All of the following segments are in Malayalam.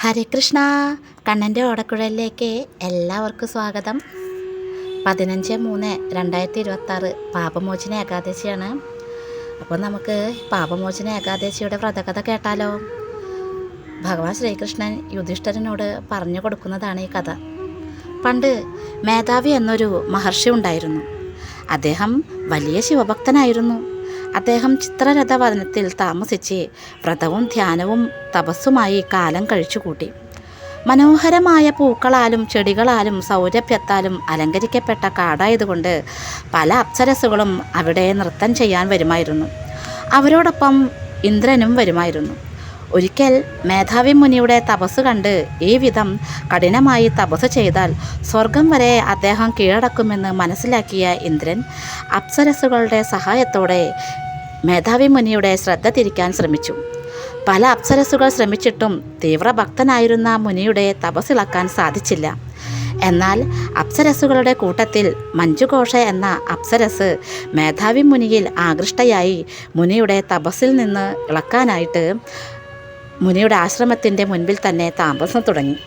ഹരേ കൃഷ്ണ. കണ്ണൻ്റെ ഓടക്കുഴലിലേക്ക് എല്ലാവർക്കും സ്വാഗതം. 15/3/2026 പാപമോചന ഏകാദശിയാണ്. അപ്പോൾ നമുക്ക് പാപമോചന ഏകാദശിയുടെ വ്രതകഥ കേട്ടാലോ? ഭഗവാൻ ശ്രീകൃഷ്ണൻ യുധിഷ്ഠിരനോട് പറഞ്ഞു കൊടുക്കുന്നതാണ് ഈ കഥ. പണ്ട് മേധാവി എന്നൊരു മഹർഷി ഉണ്ടായിരുന്നു. അദ്ദേഹം വലിയ ശിവഭക്തനായിരുന്നു. അദ്ദേഹം ചിത്രരഥ വനത്തിൽ താമസിച്ച് വ്രതവും ധ്യാനവും തപസ്സുമായി കാലം കഴിച്ചുകൂട്ടി. മനോഹരമായ പൂക്കളാലും ചെടികളാലും സൗരഭ്യത്താലും അലങ്കരിക്കപ്പെട്ട കാടായതുകൊണ്ട് പല അപ്സരസ്സുകളും അവിടെ നൃത്തം ചെയ്യാൻ വരുമായിരുന്നു. അവരോടൊപ്പം ഇന്ദ്രനും വരുമായിരുന്നു. ഒരിക്കൽ മേധാവി മുനിയുടെ തപസ് കണ്ട് ഈ വിധം കഠിനമായി തപസ് ചെയ്താൽ സ്വർഗം വരെ അദ്ദേഹം കീഴടക്കുമെന്ന് മനസ്സിലാക്കിയ ഇന്ദ്രൻ അപ്സരസ്സുകളുടെ സഹായത്തോടെ മേധാവി മുനിയുടെ ശ്രദ്ധ തിരിക്കാൻ ശ്രമിച്ചു. പല അപ്സരസ്സുകൾ ശ്രമിച്ചിട്ടും തീവ്രഭക്തനായിരുന്ന മുനിയുടെ തപസ്സിളക്കാൻ സാധിച്ചില്ല. എന്നാൽ അപ്സരസ്സുകളുടെ കൂട്ടത്തിൽ മഞ്ജുഘോഷ എന്ന അപ്സരസ് മേധാവി മുനിയിൽ ആകൃഷ്ടയായി മുനിയുടെ തപസ്സിൽ നിന്ന് ഇളക്കാനായിട്ട് മുനിയുടെ ആശ്രമത്തിൻ്റെ മുൻപിൽ തന്നെ താമസം തുടങ്ങി.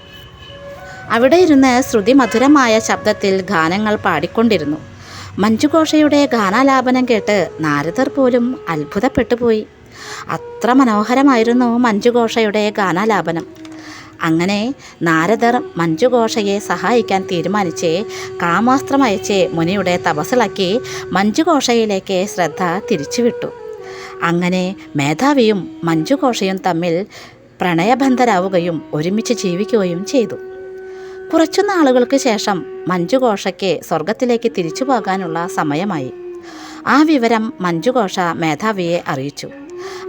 അവിടെ ഇരുന്ന് ശ്രുതിമധുരമായ ശബ്ദത്തിൽ ഗാനങ്ങൾ പാടിക്കൊണ്ടിരുന്നു. മഞ്ജുഘോഷയുടെ ഗാനാലാപനം കേട്ട് നാരദർ പോലും അത്ഭുതപ്പെട്ടുപോയി. അത്ര മനോഹരമായിരുന്നു മഞ്ജുഘോഷയുടെ ഗാനാലാപനം. അങ്ങനെ നാരദർ മഞ്ജുഘോഷയെ സഹായിക്കാൻ തീരുമാനിച്ച് കാമാസ്ത്രം അയച്ച് മുനിയുടെ തപസ്സിളക്കി മഞ്ജുഘോഷയിലേക്ക് ശ്രദ്ധ തിരിച്ചുവിട്ടു. അങ്ങനെ മേധാവിയും മഞ്ജുഘോഷയും തമ്മിൽ പ്രണയബന്ധരാവുകയും ഒരുമിച്ച് ജീവിക്കുകയും ചെയ്തു. കുറച്ചു നാളുകൾക്ക് ശേഷം മഞ്ജുഘോഷയ്ക്ക് സ്വർഗത്തിലേക്ക് തിരിച്ചു പോകാനുള്ള സമയമായി. ആ വിവരം മഞ്ജുഘോഷ മേധാവിയെ അറിയിച്ചു.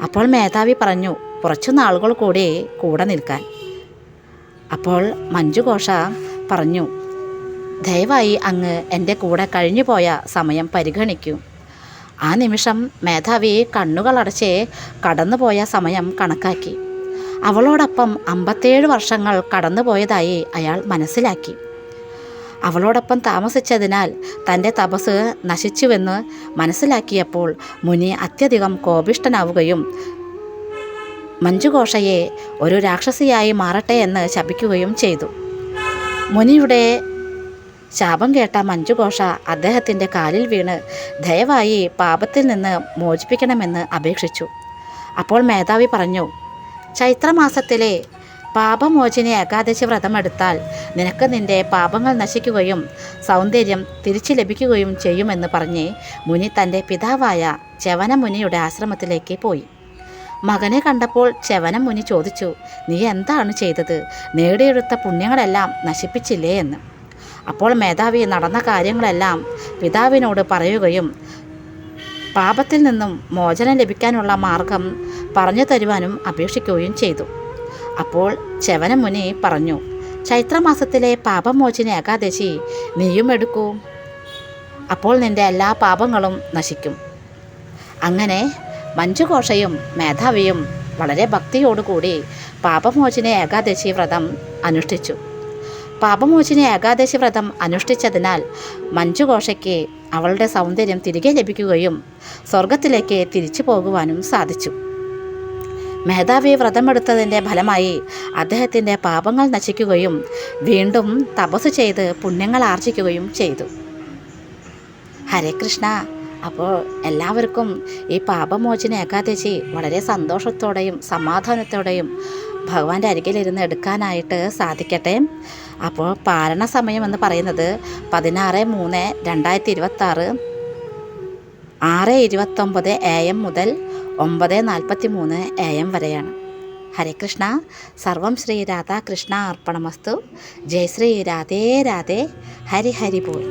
അപ്പോൾ മേധാവി പറഞ്ഞു, കുറച്ചു നാളുകൾ കൂടി കൂടെ നിൽക്കാൻ. അപ്പോൾ മഞ്ജുഘോഷ പറഞ്ഞു, ദയവായി അങ്ങ് എൻ്റെ കൂടെ കഴിഞ്ഞുപോയ സമയം പരിഗണിക്കൂ. ആ നിമിഷം മേധാവി കണ്ണുകളടച്ച് കടന്നുപോയ സമയം കണക്കാക്കി. അവളോടൊപ്പം 57 വർഷങ്ങൾ കടന്നുപോയതായി അയാൾ മനസ്സിലാക്കി. അവളോടൊപ്പം താമസിച്ചതിനാൽ തൻ്റെ തപസ് നശിച്ചുവെന്ന് മനസ്സിലാക്കിയപ്പോൾ മുനി അത്യധികം കോപിഷ്ഠനാവുകയും മഞ്ജുഘോഷയെ ഒരു രാക്ഷസിയായി മാറട്ടെ എന്ന് ശപിക്കുകയും ചെയ്തു. മുനിയുടെ ശാപം കേട്ട മഞ്ജുഘോഷ അദ്ദേഹത്തിൻ്റെ കാലിൽ വീണ് ദയവായി പാപത്തിൽ നിന്ന് മോചിപ്പിക്കണമെന്ന് അപേക്ഷിച്ചു. അപ്പോൾ മേധാവി പറഞ്ഞു, ചൈത്രമാസത്തിലെ പാപമോചന ഏകാദശി വ്രതമെടുത്താൽ നിനക്ക് നിൻ്റെ പാപങ്ങൾ നശിക്കുകയും സൗന്ദര്യം തിരിച്ചു ലഭിക്കുകയും ചെയ്യുമെന്ന് പറഞ്ഞ് മുനി തൻ്റെ പിതാവായ ച്യവനമുനിയുടെ ആശ്രമത്തിലേക്ക് പോയി. മകനെ കണ്ടപ്പോൾ ച്യവനമുനി ചോദിച്ചു, നീ എന്താണ് ചെയ്തത്? നേടിയെടുത്ത പുണ്യങ്ങളെല്ലാം നശിപ്പിച്ചില്ലേ എന്ന്. അപ്പോൾ മേധാവി നടന്ന കാര്യങ്ങളെല്ലാം പിതാവിനോട് പറയുകയും പാപത്തിൽ നിന്നും മോചനം ലഭിക്കാനുള്ള മാർഗം പറഞ്ഞു തരുവാനും അപേക്ഷിക്കുകയും ചെയ്തു. അപ്പോൾ ച്യവനമുനി പറഞ്ഞു, ചൈത്രമാസത്തിലെ പാപമോചന ഏകാദശി നീയും എടുക്കൂ. അപ്പോൾ നിൻ്റെ എല്ലാ പാപങ്ങളും നശിക്കും. അങ്ങനെ മഞ്ജുഘോഷയും മേധാവിയും വളരെ ഭക്തിയോടുകൂടി പാപമോചന ഏകാദശി വ്രതം അനുഷ്ഠിച്ചു. പാപമോചന ഏകാദശി വ്രതം അനുഷ്ഠിച്ചതിനാൽ മഞ്ജുഘോഷയ്ക്ക് അവളുടെ സൗന്ദര്യം തിരികെ ലഭിക്കുകയും സ്വർഗത്തിലേക്ക് തിരിച്ചു പോകുവാനും സാധിച്ചു. മേധാവി വ്രതമെടുത്തതിൻ്റെ ഫലമായി അദ്ദേഹത്തിൻ്റെ പാപങ്ങൾ നശിക്കുകയും വീണ്ടും തപസ് ചെയ്ത് പുണ്യങ്ങൾ ആർജിക്കുകയും ചെയ്തു. ഹരേ കൃഷ്ണ. അപ്പോൾ എല്ലാവർക്കും ഈ പാപമോചന ഏകാദശി വളരെ സന്തോഷത്തോടെയും സമാധാനത്തോടെയും ഭഗവാന്റെ അരികിലിരുന്ന് എടുക്കാനായിട്ട് സാധിക്കട്ടെ. അപ്പോൾ പാരണ സമയം എന്ന് പറയുന്നത് 16/3/2026 6:29 AM മുതൽ 9:43 AM വരെയാണ്. ഹരേ കൃഷ്ണ. സർവം ശ്രീ രാധാകൃഷ്ണ അർപ്പണമസ്തു. ജയ് ശ്രീ രാധേ രാധേ. ഹരി ഹരി ബോൾ.